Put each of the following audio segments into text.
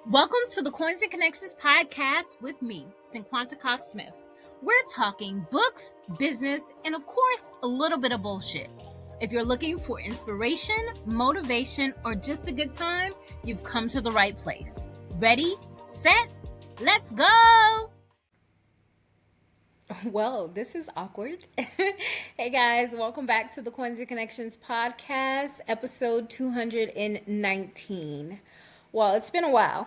Welcome to the Coins and Connections podcast with me, Cinquanta Cox-Smith. We're talking books, business, and of course, a little bit of bullshit. If you're looking for inspiration, motivation, or just a good time, you've come to the right place. Ready, set, let's go! Well, this is awkward. Hey guys, welcome back to the Coins and Connections podcast, episode 219. Well, it's been a while.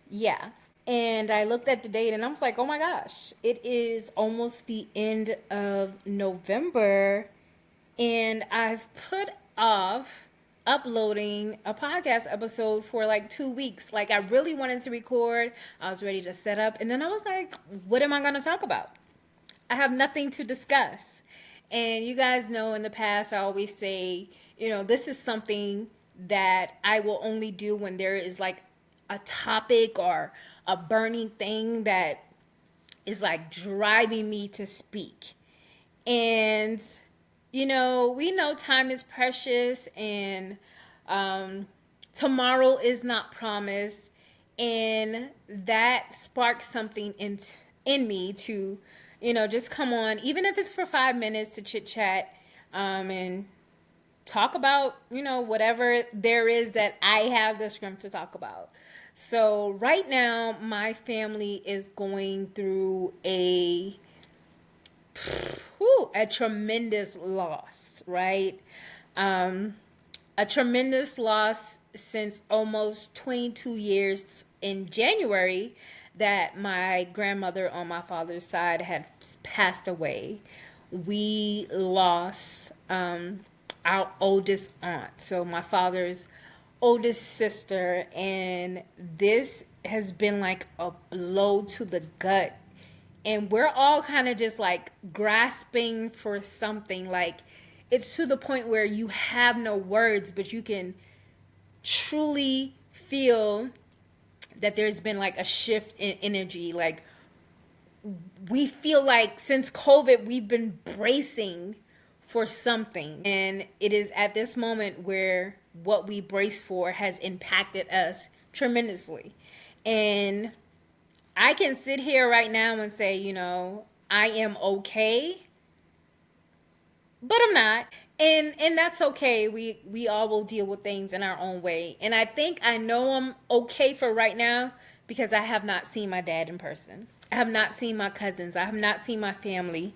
Yeah. And I looked at the date and I was like, oh my gosh, it is almost the end of November. And I've put off uploading a podcast episode for like 2 weeks. Like, I really wanted to record. I was ready to set up. And then I was like, what am I going to talk about? I have nothing to discuss. And you guys know in the past, I always say, this is something that I will only do when there is like a topic or a burning thing that is like driving me to speak. And, we know time is precious and tomorrow is not promised. And that sparked something in me to just come on, even if it's for 5 minutes to chit chat and talk about, whatever there is that I have the script to talk about. So right now, my family is going through a tremendous loss, right? A tremendous loss since almost 22 years in January that my grandmother on my father's side had passed away. We lost our oldest aunt, so my father's oldest sister, and this has been like a blow to the gut. And we're all kind of just like grasping for something. Like, it's to the point where you have no words, but you can truly feel that there's been like a shift in energy. Like, we feel like since COVID, we've been bracing for something. And it is at this moment where what we brace for has impacted us tremendously. And I can sit here right now and say, I am okay, but I'm not. And that's okay. We all will deal with things in our own way. And I think I know I'm okay for right now because I have not seen my dad in person. I have not seen my cousins. I have not seen my family.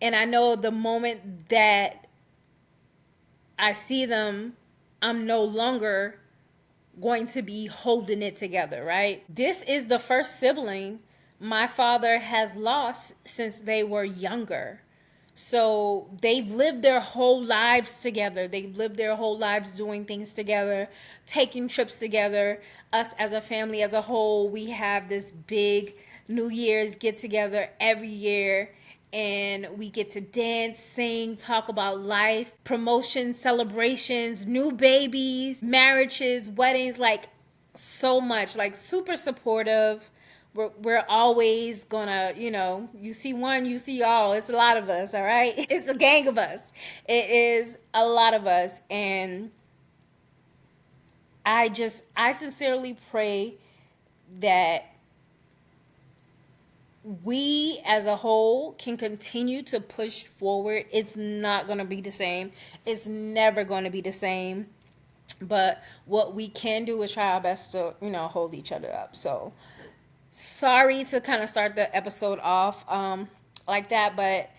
And I know the moment that I see them, I'm no longer going to be holding it together, right? This is the first sibling my father has lost since they were younger. So they've lived their whole lives together. They've lived their whole lives doing things together, taking trips together. Us as a family as a whole, we have this big New Year's get together every year. And we get to dance, sing, talk about life, promotions, celebrations, new babies, marriages, weddings, like so much, like super supportive. We're always gonna, you see one, you see all. It's a lot of us, all right? It's a gang of us. It is a lot of us. And I sincerely pray that we as a whole can continue to push forward. It's not going to be the same. It's never going to be the same. But what we can do is try our best to, hold each other up. So sorry to kind of start the episode off like that, but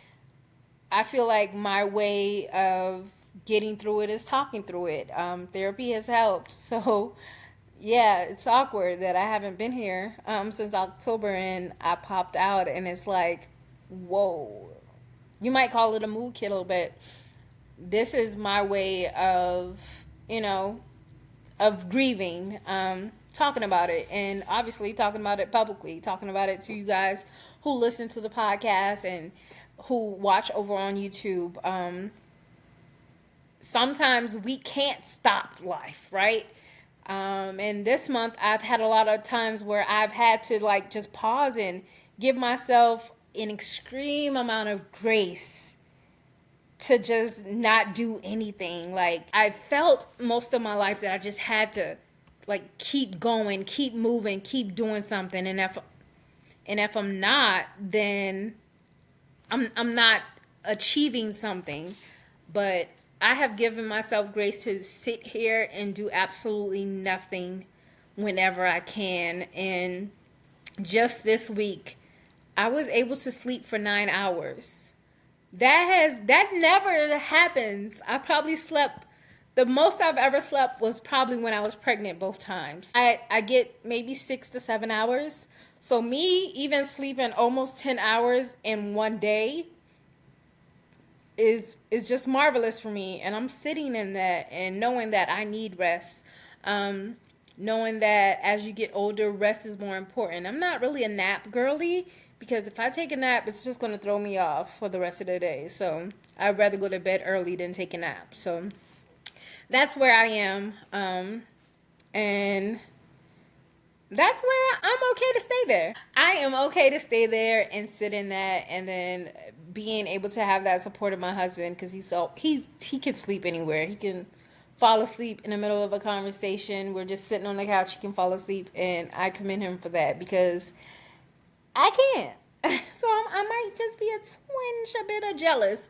I feel like my way of getting through it is talking through it. Therapy has helped. So yeah, it's awkward that I haven't been here since October, and I popped out, and it's like, whoa. You might call it a mood killer, but this is my way of, of grieving, talking about it, and obviously talking about it publicly, talking about it to you guys who listen to the podcast and who watch over on YouTube. Sometimes we can't stop life, right? And this month I've had a lot of times where I've had to like just pause and give myself an extreme amount of grace to just not do anything. Like, I felt most of my life that I just had to like keep going, keep moving, keep doing something. And if I'm not, then I'm not achieving something. But I have given myself grace to sit here and do absolutely nothing whenever I can. And just this week, I was able to sleep for 9 hours. That never happens. I probably slept, the most I've ever slept was probably when I was pregnant both times. I get maybe 6 to 7 hours. So me even sleeping almost 10 hours in one day is just marvelous for me. And I'm sitting in that and knowing that I need rest. Knowing that as you get older, rest is more important. I'm not really a nap girly, because if I take a nap, it's just going to throw me off for the rest of the day. So I'd rather go to bed early than take a nap. So that's where I am. And that's where I'm okay to stay there. I am okay to stay there and sit in that, and then being able to have that support of my husband, because he can sleep anywhere. He can fall asleep in the middle of a conversation. We're just sitting on the couch. He can fall asleep, and I commend him for that, because I can't. So I might just be a twinge a bit of jealous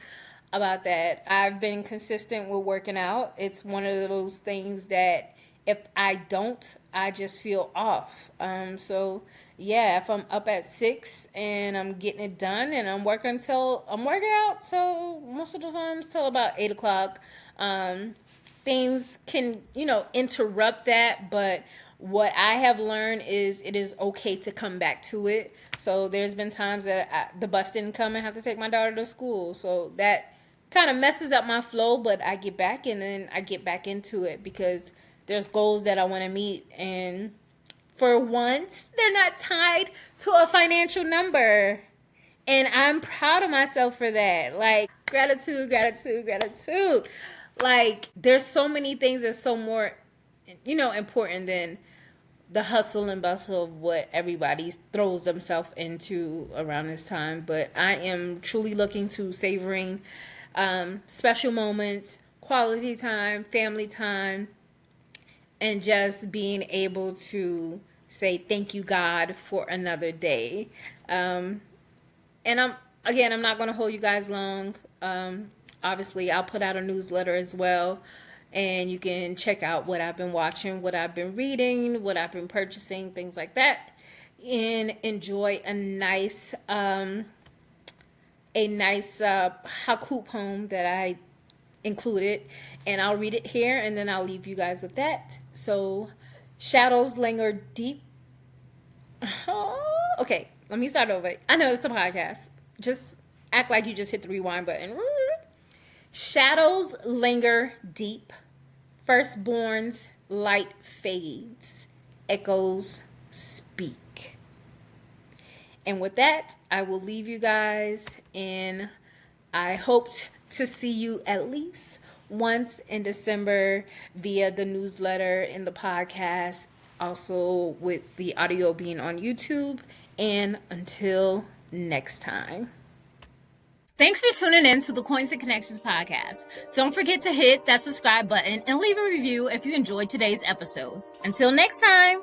about that. I've been consistent with working out. It's one of those things that if I don't, I just feel off. So yeah, if I'm up at 6 and I'm getting it done and I'm working out, so most of the times till about 8 o'clock. Things can, interrupt that, but what I have learned is it is okay to come back to it. So there's been times that the bus didn't come and I have to take my daughter to school. So that kind of messes up my flow, but I get back and then I get back into it, because there's goals that I want to meet. And for once, they're not tied to a financial number. And I'm proud of myself for that. Like, gratitude, gratitude, gratitude. Like, there's so many things that's so more, important than the hustle and bustle of what everybody throws themselves into around this time. But I am truly looking to savoring special moments, quality time, family time, and just being able to say thank you, God, for another day. And I'm not going to hold you guys long. Obviously, I'll put out a newsletter as well, and you can check out what I've been watching, what I've been reading, what I've been purchasing, things like that, and enjoy a nice haiku poem that I included, and I'll read it here, and then I'll leave you guys with that. So, shadows linger deep. Okay, let me start over. I know it's a podcast. Just act like you just hit the rewind button. Shadows linger deep. Firstborn's light fades. Echoes speak. And with that, I will leave you guys, and I hope to see you at least once in December via the newsletter and the podcast, also with the audio being on YouTube. And until next time. Thanks for tuning in to the Coins and Connections podcast. Don't forget to hit that subscribe button and leave a review if you enjoyed today's episode. Until next time.